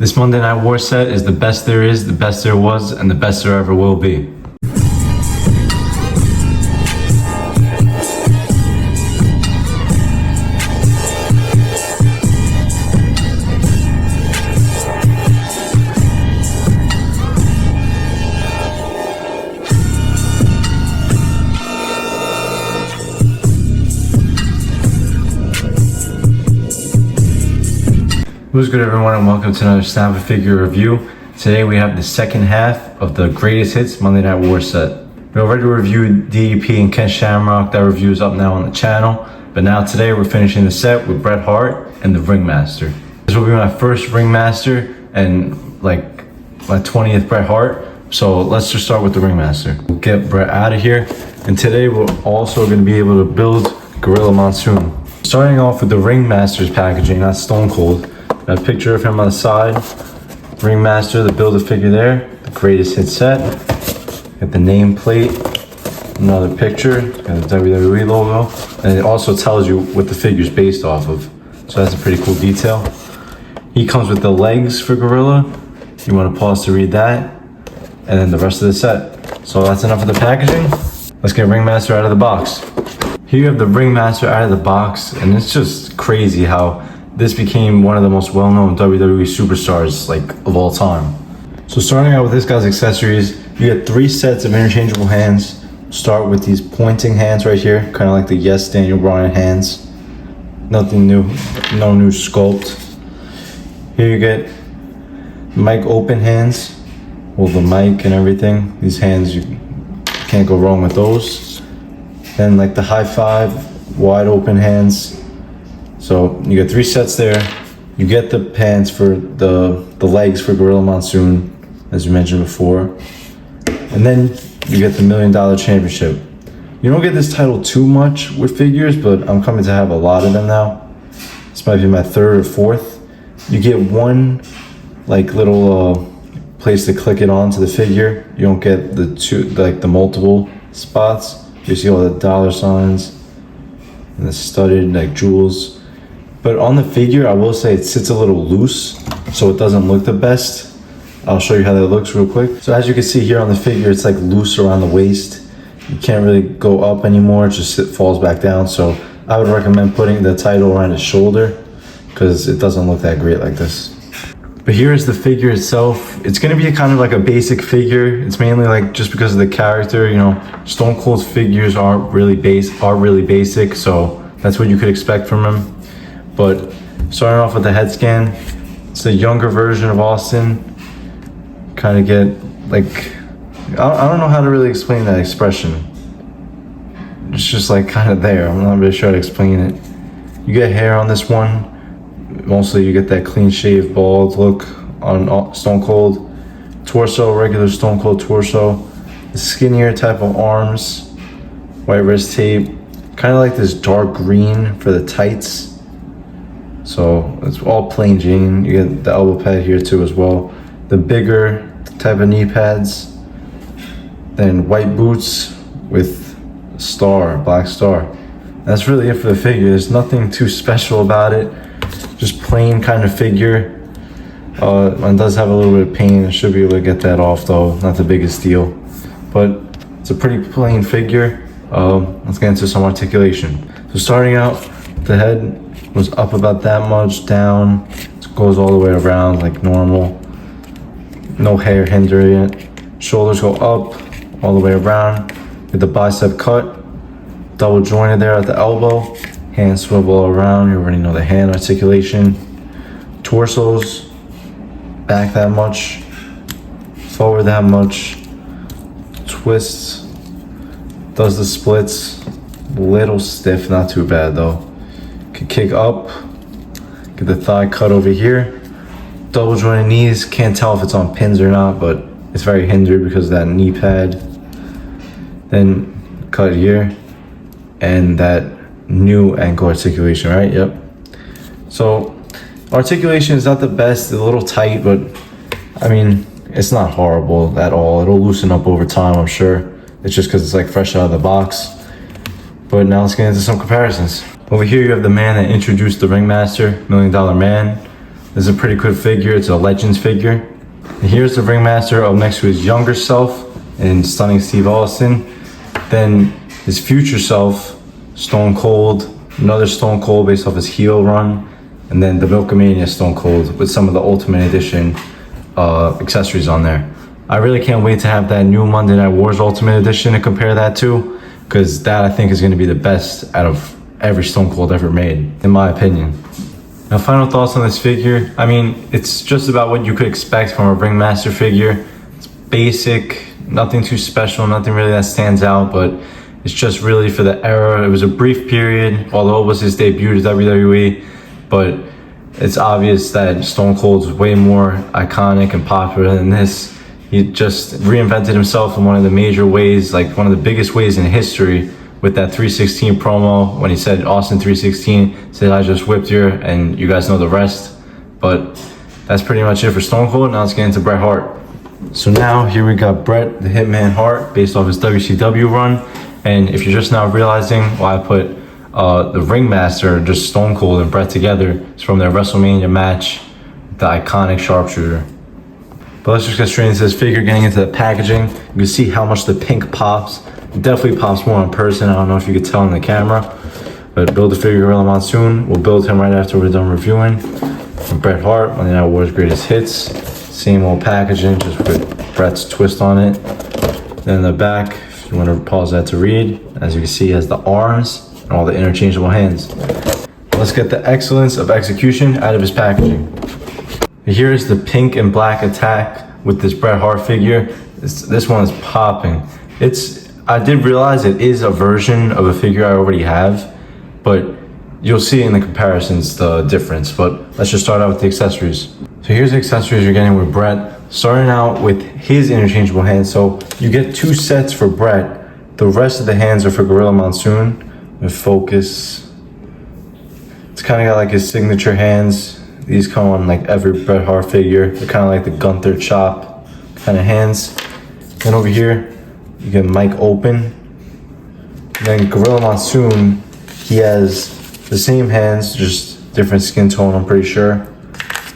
This Monday Night War set is the best there is, the best there was, and the best there ever will be. What's good, everyone, and welcome to another Snap a Figure review. Today we have the second half of the Greatest Hits Monday Night War set. We already reviewed DDP and Ken Shamrock. That review is up now on the channel. But now today we're finishing the set with Bret Hart and the Ringmaster. This will be my first Ringmaster and like my 20th Bret Hart. So let's just start with the Ringmaster. We'll get Bret out of here. And today we're also going to be able to build Gorilla Monsoon. Starting off with the Ringmaster's packaging, not Stone Cold. A picture of him on the side. Ringmaster, the Build-A-Figure there. The Greatest Hit set. Got the nameplate. Another picture. Got the WWE logo. And it also tells you what the figure's based off of. So that's a pretty cool detail. He comes with the legs for Gorilla. You want to pause to read that. And then the rest of the set. So that's enough of the packaging. Let's get Ringmaster out of the box. Here you have the Ringmaster out of the box. And it's just crazy how this became one of the most well-known WWE superstars of all time. So starting out with this guy's accessories, you get 3 sets of interchangeable hands. Start with these pointing hands right here, kind of like the Yes Daniel Bryan hands. Nothing new, no new sculpt. Here you get mic open hands, with the mic and everything. These hands, you can't go wrong with those. Then like the high five, wide open hands. So you get 3 sets there. You get the pants for the legs for Gorilla Monsoon, as you mentioned before. And then you get the $1 Million Championship. You don't get this title too much with figures, but I'm coming to have a lot of them now. This might be my 3rd or 4th. You get one little place to click it onto the figure. You don't get the the multiple spots. You see all the dollar signs and the studded jewels. But on the figure, I will say it sits a little loose, so it doesn't look the best. I'll show you how that looks real quick. So as you can see here on the figure, it's loose around the waist. You can't really go up anymore, it just falls back down. So I would recommend putting the title around his shoulder because it doesn't look that great like this. But here's the figure itself. It's gonna be kind of like a basic figure. It's mainly just because of the character, Stone Cold's figures are really basic, so that's what you could expect from him. But starting off with the head scan, it's a younger version of Austin. Kind of get I don't know how to really explain that expression. It's just kind of there. I'm not really sure how to explain it. You get hair on this one. Mostly you get that clean shaved bald look on Stone Cold. Torso, regular Stone Cold torso. The skinnier type of arms. White wrist tape. Kind of like this dark green for the tights. So it's all plain Jane. You get the elbow pad here too as well. The bigger type of knee pads. Then white boots with black star. That's really it for the figure. There's nothing too special about it. Just plain kind of figure. It does have a little bit of pain. I should be able to get that off though. Not the biggest deal. But it's a pretty plain figure. Let's get into some articulation. So starting out, the head was up about that much, down, it goes all the way around like normal. No hair hindering it. Shoulders go up, all the way around. With the bicep cut, double jointed there at the elbow. Hands swivel around, you already know the hand articulation. Torsos, back that much, forward that much. Twists, does the splits. Little stiff, not too bad though. Can kick up, get the thigh cut over here. Double jointed knees, can't tell if it's on pins or not, but it's very hindered because of that knee pad. Then cut here, and that new ankle articulation, right? Yep. So articulation is not the best, it's a little tight, but I mean, it's not horrible at all. It'll loosen up over time, I'm sure. It's just because it's fresh out of the box. But now let's get into some comparisons. Over here you have the man that introduced the Ringmaster, $1 Million Man. This is a pretty good figure. It's a Legends figure. And here's the Ringmaster up next to his younger self in Stunning Steve Austin. Then his future self, Stone Cold, another Stone Cold based off his heel run, and then the Milkamania Stone Cold with some of the Ultimate Edition accessories on there. I really can't wait to have that new Monday Night Wars Ultimate Edition to compare that to, because that I think is going to be the best out of every Stone Cold ever made, in my opinion. Now, final thoughts on this figure. I mean, it's just about what you could expect from a Ringmaster figure. It's basic, nothing too special, nothing really that stands out, but it's just really for the era. It was a brief period, although it was his debut to WWE, but it's obvious that Stone Cold's way more iconic and popular than this. He just reinvented himself in one of the major ways, like one of the biggest ways in history, with that 316 promo when he said Austin 316, said I just whipped you, and you guys know the rest. But that's pretty much it for Stone Cold. Now let's get into Bret Hart. So now here we got Bret the Hitman Hart based off his WCW run. And if you're just now realizing why I put the Ringmaster, just Stone Cold and Bret together, it's from their WrestleMania match, the iconic sharpshooter. But let's just get straight into this figure, getting into the packaging. You can see how much the pink pops. It definitely pops more in person. I don't know if you could tell in the camera. But build a figure Gorilla Monsoon. We'll build him right after we're done reviewing. From Bret Hart, Monday Night Wars Greatest Hits. Same old packaging, just with Bret's twist on it. Then in the back, if you want to pause that to read, as you can see, it has the arms and all the interchangeable hands. Let's get the excellence of execution out of his packaging. Here's the pink and black attack with this Bret Hart figure. This one is popping. I did realize it is a version of a figure I already have, but you'll see in the comparisons the difference. But let's just start out with the accessories. So here's the accessories you're getting with Bret. Starting out with his interchangeable hands. So you get 2 sets for Bret. The rest of the hands are for Gorilla Monsoon. With focus. It's kind of got like his signature hands. These come on like every Bret Hart figure. They're kind of like the Gunther chop kind of hands. Then over here, you get Mike open. Then Gorilla Monsoon, he has the same hands, just different skin tone, I'm pretty sure.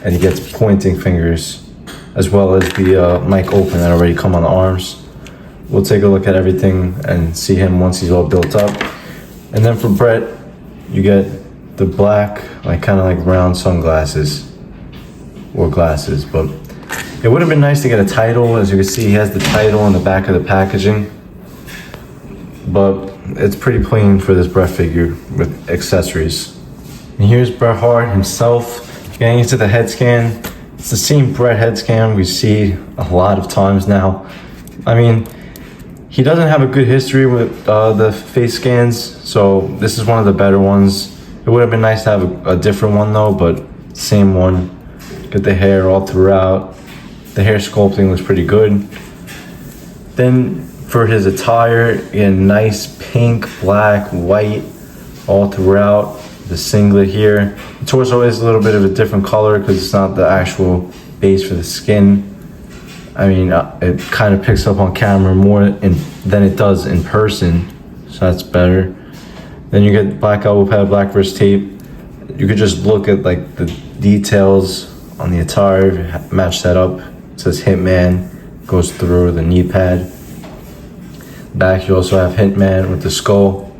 And he gets pointing fingers, as well as the Mike open that already come on the arms. We'll take a look at everything and see him once he's all built up. And then for Bret, you get the black, like kind of like round sunglasses or glasses, but it would have been nice to get a title. As you can see, he has the title on the back of the packaging, but it's pretty plain for this Bret figure with accessories. And here's Bret Hart himself. Getting into the head scan, it's the same Bret head scan we see a lot of times now. I mean, he doesn't have a good history with the face scans, so this is one of the better ones. It would have been nice to have a different one though, but same one. Get the hair all throughout. The hair sculpting looks pretty good. Then for his attire, again, nice pink, black, white, all throughout. The singlet here. The torso is a little bit of a different color because it's not the actual base for the skin. I mean, it kind of picks up on camera more than it does in person, so that's better. Then you get black elbow pad, black wrist tape. You could just look at like the details on the attire, match that up. It says Hitman, goes through the knee pad. Back you also have Hitman with the skull.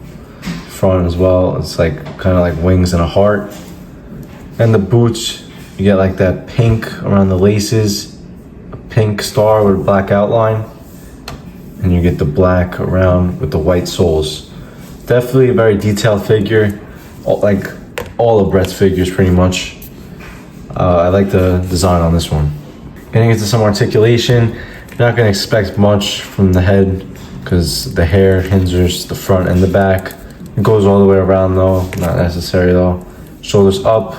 Front as well, it's like kind of like wings and a heart. And the boots, you get like that pink around the laces, a pink star with a black outline, and you get the black around with the white soles. Definitely a very detailed figure, like all of Bret's figures pretty much. I like the design on this one. Getting into some articulation, you're not going to expect much from the head because the hair hinders the front and the back. It goes all the way around though, not necessary though. Shoulders up,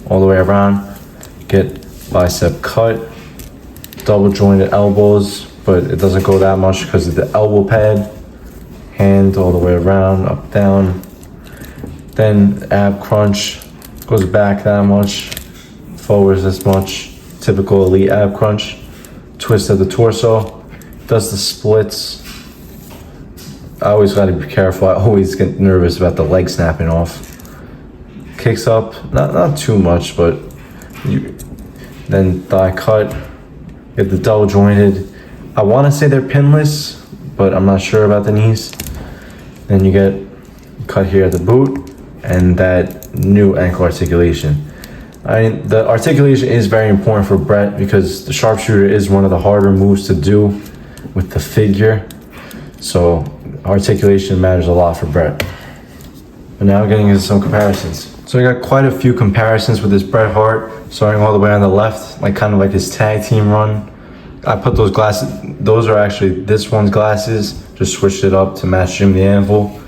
all the way around. Get bicep cut, double jointed elbows, but it doesn't go that much because of the elbow pad. Hand all the way around, up, down. Then ab crunch, goes back that much, forwards this much. Typical elite ab crunch. Twist of the torso, does the splits. I always gotta be careful. I always get nervous about the leg snapping off. Kicks up, not too much, but Then thigh cut. You have the double jointed. I want to say they're pinless, but I'm not sure about the knees. Then you get cut here at the boot and that new ankle articulation. The articulation is very important for Bret because the sharpshooter is one of the harder moves to do with the figure. So articulation matters a lot for Bret. But now getting into some comparisons. So I got quite a few comparisons with this Bret Hart, starting all the way on the left, like kind of like his tag team run. I put those glasses, those are actually this one's glasses, just switched it up to match Jim the Anvil.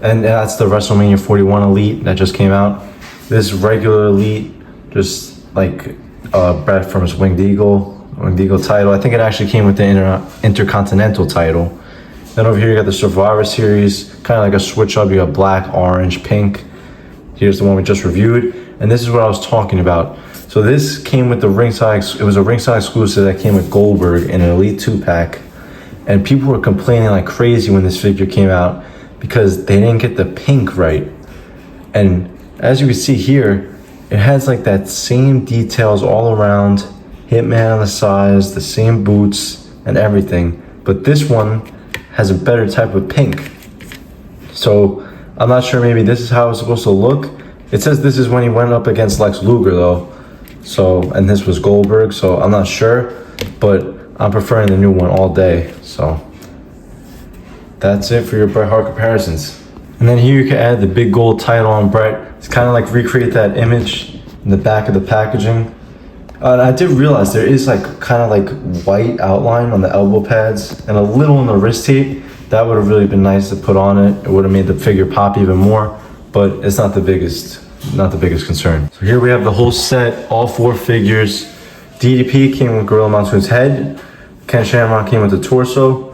And that's the WrestleMania 41 Elite that just came out. This regular Elite, just like Bret from his Winged Eagle title. I think it actually came with the Intercontinental title. Then over here you got the Survivor Series, kind of like a switch up. You got black, orange, pink. Here's the one we just reviewed. And this is what I was talking about. So this came with the ringside, it was a ringside exclusive that came with Goldberg in an Elite 2-pack. And people were complaining like crazy when this figure came out because they didn't get the pink right. And as you can see here, it has like that same details all around, Hitman on the sides, the same boots and everything. But this one has a better type of pink. So I'm not sure, maybe this is how it's supposed to look. It says this is when he went up against Lex Luger though. So, and this was Goldberg, so I'm not sure, but I'm preferring the new one all day. So that's it for your Bret Hart comparisons. And then here you can add the big gold title on Bret. It's kind of like recreate that image in the back of the packaging. And I did realize there is like kind of like white outline on the elbow pads and a little on the wrist tape. That would have really been nice to put on it. It would have made the figure pop even more, but it's not the biggest concern. So here we have the whole set, all 4 figures. DDP came with Gorilla Monsoon's head. Ken Shamrock came with the torso.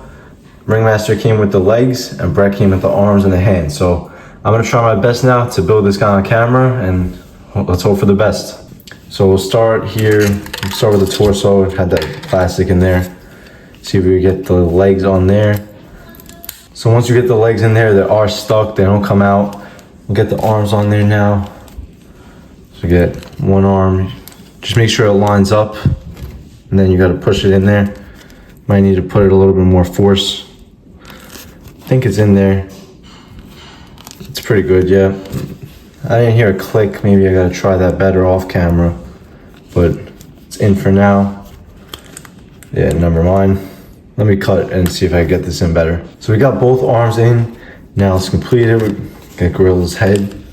Ringmaster came with the legs, and Bret came with the arms and the hands. So I'm gonna try my best now to build this guy on camera, and let's hope for the best. So we'll start here. We'll start with the torso. It had that plastic in there. See if we get the legs on there. So once you get the legs in there, they are stuck. They don't come out. We'll get the arms on there now. So get one arm. Just make sure it lines up, and then you got to push it in there. Might need to put it a little bit more force. I think it's in there. It's pretty good, yeah. I didn't hear a click. Maybe I gotta try that better off camera, but it's in for now. Yeah, never mind. Let me cut and see if I can get this in better. So we got both arms in. Now let's complete it. We get Gorilla's head.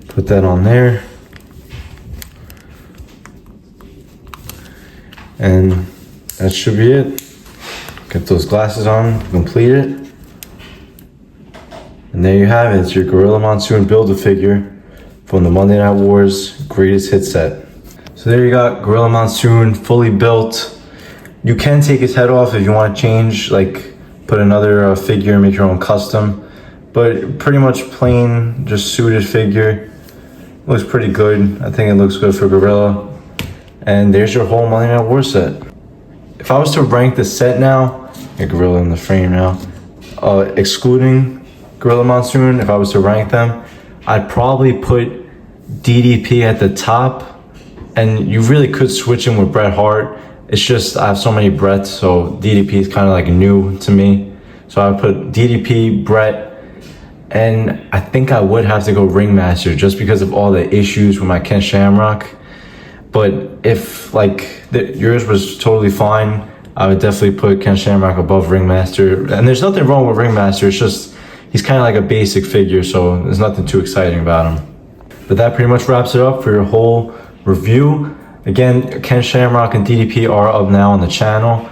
Put that on there. And that should be it. Get those glasses on, complete it. And there you have it. It's your Gorilla Monsoon Build-A-Figure from the Monday Night Wars Greatest Hit Set. So there you got Gorilla Monsoon fully built. You can take his head off if you want to change, like put another figure and make your own custom. But pretty much plain, just suited figure. Looks pretty good. I think it looks good for Gorilla. And there's your whole Monday Night Wars set. If I was to rank the set now, get Gorilla in the frame now, excluding Gorilla Monsoon, if I was to rank them, I'd probably put DDP at the top, and you really could switch him with Bret Hart. It's just I have so many Brets, so DDP is kind of like new to me. So I would put DDP, Bret, and I think I would have to go Ringmaster just because of all the issues with my Ken Shamrock. But if like yours was totally fine, I would definitely put Ken Shamrock above Ringmaster. And there's nothing wrong with Ringmaster, it's just he's kind of like a basic figure, so there's nothing too exciting about him. But that pretty much wraps it up for your whole review. Again, Ken Shamrock and DDP are up now on the channel.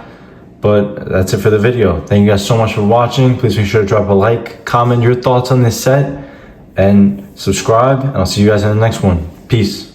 But that's it for the video. Thank you guys so much for watching. Please make sure to drop a like, comment your thoughts on this set, and subscribe. And I'll see you guys in the next one. Peace.